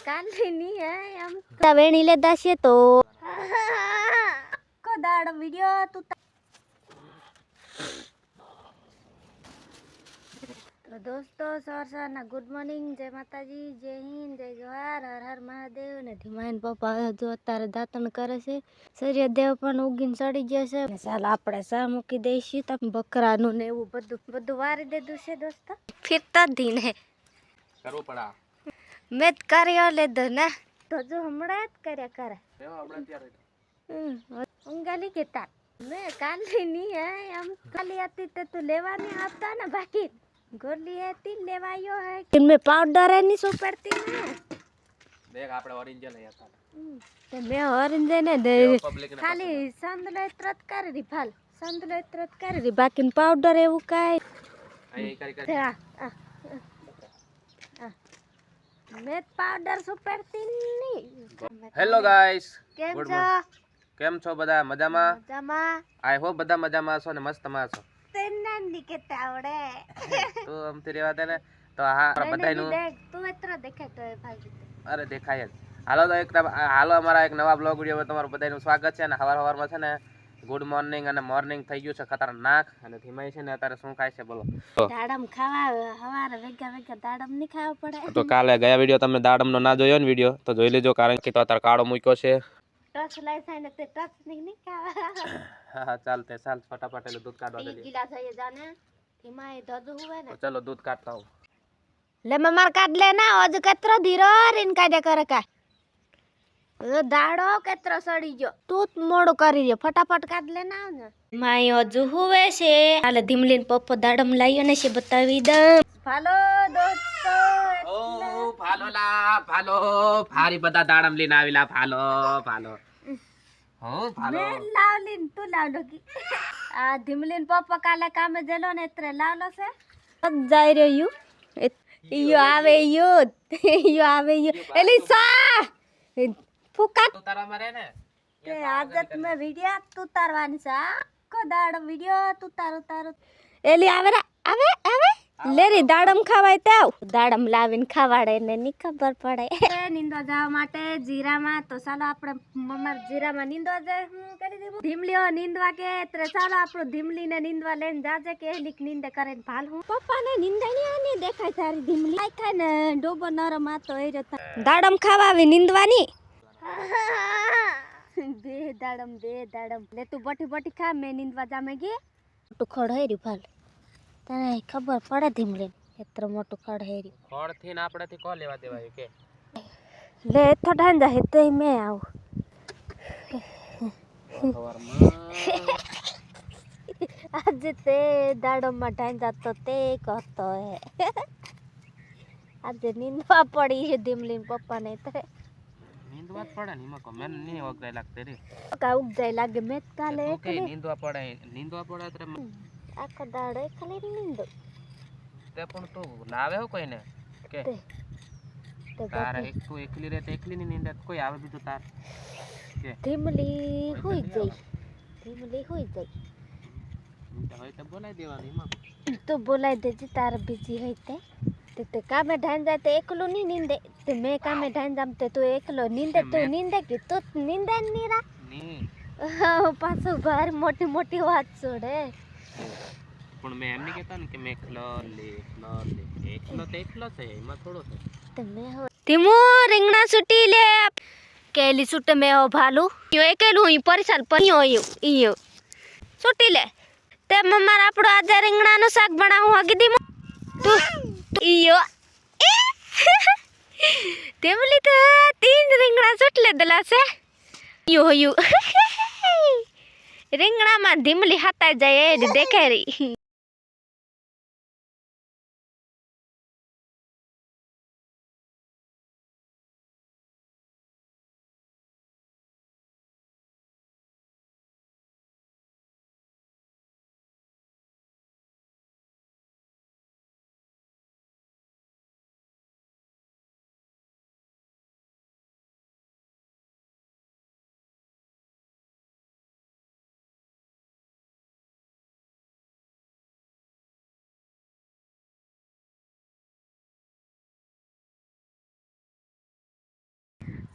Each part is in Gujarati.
કાલે ની હે એમ વેણી લેતા છે તો કો દાડ વિડિયો તું તો દોસ્તો સવારના ગુડ મોર્નિંગ, જય માતાજી, જય હિન્દ, જય જવાહર, હર હર મહાદેવ. ને ધીમાઈન પપ્પા જો અત્યારે દાંતણ કરે છે. સૂર્યદેવ પણ ઉગીને ચડી ગયો છે. ચાલ આપણે સા મૂકી દઈશું. તમે બકરાનું ને એવું બધું વારી દીધું છે દોસ્તો. ફિરતા જ ને કરવું પડા મેં જ કર્યો લીધો ને તો જો હમણાં જ કર્યા કરે ઊંઘાલી કે તાર મેં કાલે ની હે એમ કાલી હતી તે તું લેવાની આપતા ને બાકી ગોલી હતી લેવાયો હે કે મેં પાવડર એની શું પડતી ને દેખ આપણે ઓરેન્જ લઈ હતા તો મેં ઓરેન્જ ને દે ખાલી સંદલે ત્રત કરી દી ફાલ સંદલે ત્રત કરી દી બાકી પાવડર એવું કાઈ અહીં કરી મેં પાવડર શું પડતી ની. હેલો ગાઈસ, કેમ ગુડ છો? કેમ છો બધા? મજામાં? મજામાં. આઈ હોપ બધા મજામાં છો ને મસ્તમાં છો. તેનાની કે તાવડે તો આમથી રેવા દે ને તો હા બધાયનું દેખ તું એത്ര દેખાય તો ભાઈ અરે દેખાય જ. હાલો અમારા એક નવા બ્લોગ વિડિયોમાં તમારું બધાયનું સ્વાગત છે. અને સવારમાં છે ને ગુડ મોર્નિંગ અને મોર્નિંગ થઈ ગયું છે ખતરનાક. અને ધીમાઈ છે ને અત્યારે શું ખાય છે બોલો? દાડમ ખાવા હવારે વેગા દાડમ ની ખાવા પડે. તો કાલે ગયા વિડિયો તમે દાડમનો ના જોયો ને વિડિયો તો જોઈ લેજો, કારણ કે તો અત્યારે કાળો મૂક્યો છે. ટચ લઈ થાય ને તે ટચ ની ખાવા. હા ચાલતે ચાલ ફટાફટ એટલે દૂધ કાઢવા દે. ગીલા થઈ જાને ધીમાઈ દદ હુવે ને. ચલો દૂધ કાઢતા હું. લે મમાર કાઢ લે ના અજ કતરો ધીરો રીન કાઢે કરે કા દાડો કતરો સડી ગયો તું મોડું કરી રહ્યો ફટાફટ કાઢ લે ના ને માય અજ હુવે છે. હાલે ધીમલીન પપ્પો દાડમ લાવ્યો ને છે બતાવી દઉં. ફાલો દોસ્તો ઓ ફાલો લા ફાલો ફારી બધા દાડમ લઈને આવીલા ફાલો ફાલો હો ફાલો મેં લાવલીન તું લાવલો કી આ ધીમલીન પપ્પો કાલે કામે જેલો ને એટલે લાવલો છે જાય રહ્યો યો આવે એલી સા ફૂકા ઉતારવા મારે ને કે આદત મે વિડિયો તું તારવાની છે કો દાડ વિડિયો તું તારો એલી આવે લેરી દાડમ ખાવાય તાવ દાડમ લાવીને ખાવાડે ને ની ખબર પડે નીંદવા જવા માટે જીરામાં તો ચાલો આપણે મમ્મા જીરામાં નીંદવા જાય હું કરી દેવું ધીમલીઓ નીંદવા કે એટલે ચાલો આપણું ધીમલી ને નીંદવા લઈને જાજે કે એલીક નીંદે કરે ને ભાલ હું પપ્પા ને નીંદણી આની દેખાય તારી ધીમલી ખાય ને ડોબો નરમ આતો એ જતા દાડમ ખાવા આવી નીંદવાની બે દાડમ લે તું બટી ખા મે નીંદવા જામે ગે તું ખડહેરી ભાલ તને ખબર પડે ધીમલી એત્ર મોટું ખડહેરી ખોડ થી ને આપણે થી કો લેવા દેવાય કે લે તો ઢાંજા હે તો મે આવ આજે તે દાડમમાં ઢાંજા તો તે કરતો હે આજે નીંદવા પડી છે ધીમલી પપ્પાને તો નીંદવા જ પડે ને એમાં કોમેન ની ઓગરાય લાગતે રે કા ઉગ જાય લાગે મેં કાલે ઓકે નીંદવા પડે એટલે આખો દાડો ખાલી નીંદો તે પણ તું લાવે હો કોઈને કે તારે એક તું એકલી રે તે એકલી ની નીંદે કોઈ આવે બીજું તાર કે ધીમલી હોઈ જાય હવે તો બોલાઈ દેવાની એમાં તો બોલાઈ દેજે તારે બીજી હોય તે કામે ઢાન જાય તો એકલું નહીં નીંદે તે મેં કામે ઢાન જામ તે તું એકલો નીંદે તું નીંદે કે તું નીંદે નહીં રા ની પાછું ભાર મોટી વાત છોડે પણ મેં એમ નહીં કહેતા ને કે મેં એકલો છે એમાં થોડો છે તમે હો ધીમો રીંગણા છૂટી લે કેલી છૂટે મે હો ભાલુ યો એકેલું ઈ પરિસાલ પન્યો ઈયો છૂટી લે તે મમ્મા આપણો આજે રીંગણાનું શાક બનાવું હગી દી તું ઈયો તેમલી તો 3 રીંગણા છૂટલે દલા છે યો રીંગણામાં ધીમલી હાતા જાય એ દેખે રી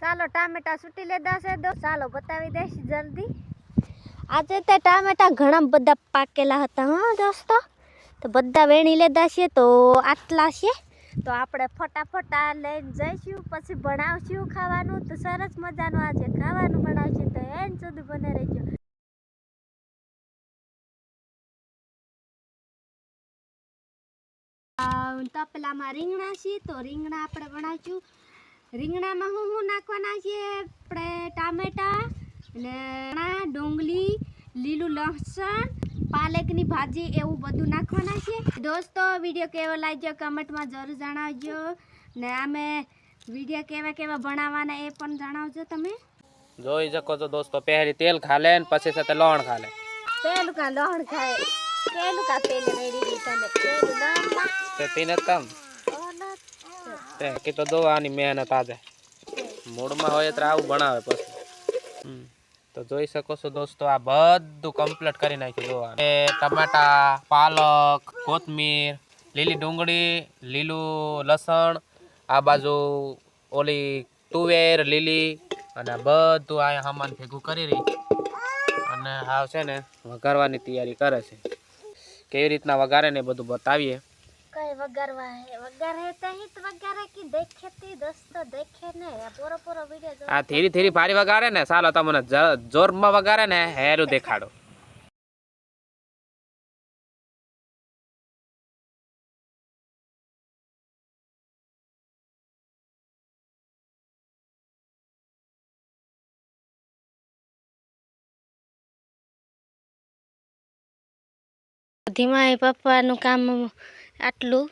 ચાલો ટામેટા સૂટી લીધા છે ચાલો બતાવી દઈશ જલ્દી. આજે તે ટામેટા ઘણા બધા પાકેલા હતા હા દોસ્તો, તો બધા વેણી લીધા છે. તો આટલા છે તો આપણે ફટાફટ આ લઈને જઈશું, પછી બનાવશું ખાવાનું. તો સરસ મજાનું આજે ખાવાનું બનાવશું, તો એન સુધી બને રહેજો. તપેલામાં રીંગણા છે તો રીંગણા આપણે બનાવીશું. રીંગણામાં હું નાખવાના છે આપણે ટામેટા અને ડુંગળી, લીલું લસણ, પાલકની ભાજી એવું બધું નાખવાના છે. દોસ્તો વિડીયો કેવો લાગ્યો કમેન્ટમાં જરૂર જણાવજો, ને અમે વિડીયો કેવા કેવા બનાવવાના એ પણ જણાવજો તમે. જોઈ શકો છો દોસ્તો, પહેલી તેલ ખાલે ને પછી સાથે લોણ ખાલે. પેલું કા લોણ ખાય, પેલું કા તેલ રેડી દીધા પેલું લોણ તે તીને કામ તે કે તો દો આની મહેનત આજે મૂડમાં હોય તો આવું બનાવે પછી. તો જોઈ શકો છો દોસ્તો, આ બધું કમ્પ્લીટ કરી નાખ્યું. જોવા ટમાટા, પાલક, કોથમીર, લીલી ડુંગળી, લીલું લસણ, આ બાજુ ઓલી તુવેર લીલી, અને બધું આ સામાન ભેગું કરી રહી અને હાવ છે ને વઘારવાની તૈયારી કરે છે. કેવી રીતના વઘારે ને બધું બતાવીએ. કઈ વઘારવા હે વઘારે તે હિત વઘારે કી દેખેતી દોસ્તો દેખે ને પૂરો પૂરો વિડિયો જો. આ ધીરે ધીરે ભારી વઘારે ને ચાલો તમને જોરમાં વઘારે ને હેરું દેખાડો. ધીમા પપ્પાનું કામ આટલું.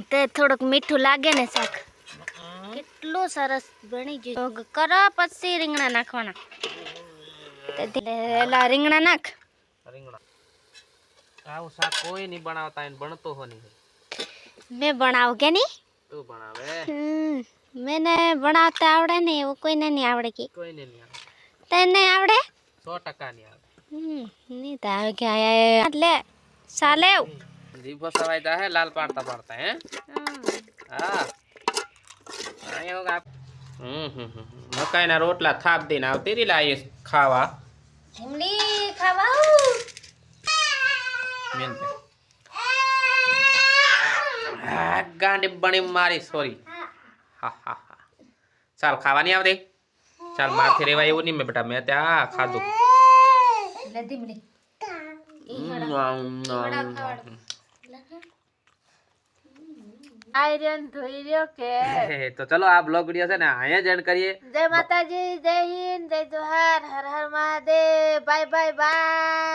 તે થોડુંક મીઠું લાગે ને શાક કેટલું સરસ બની ગયું. કરો પછી રીંગણા નાખવાના. એલા રીંગણા નાખ. રીંગણા આવું શાક કોઈ નહીં બનાવતા એને બનતો હો નહીં. મેં બનાવ કે નહીં તું બનાવે. મેને બનાવતા આવડે ને એવું કોઈને નહીં આવડે કે કોઈને નહીં આવે. તને આવડે 100% નહીં આવે. નહીં તો આવે કે એટલે ચાલે જીભો સવાઈ જા હે લાલ પાડતા પાડતા હે. હા આયો આપ. મકાઈના રોટલા થાપ દઈને આવતી રી લાઈ ખાવા. ઢીમલી ખાવા મેન પે હા ગાંડી બની મારી સોરી. હા હા હા ચાલ ખાવા નહીં આવતી. ચાલ મારથી રેવાય એવું નહીં મેં બેટા, મેં ત્યાં ખાધું. એટલે ઢીમલી આયરન ધોઈ રહ્યો કે. તો ચલો આ બ્લોગ વિડિયો છે ને અહીંયા જ એન્ડ કરીએ. જય માતાજી, જય હિન્દ, જય johar, Har Har Mahadev, bye bye bye.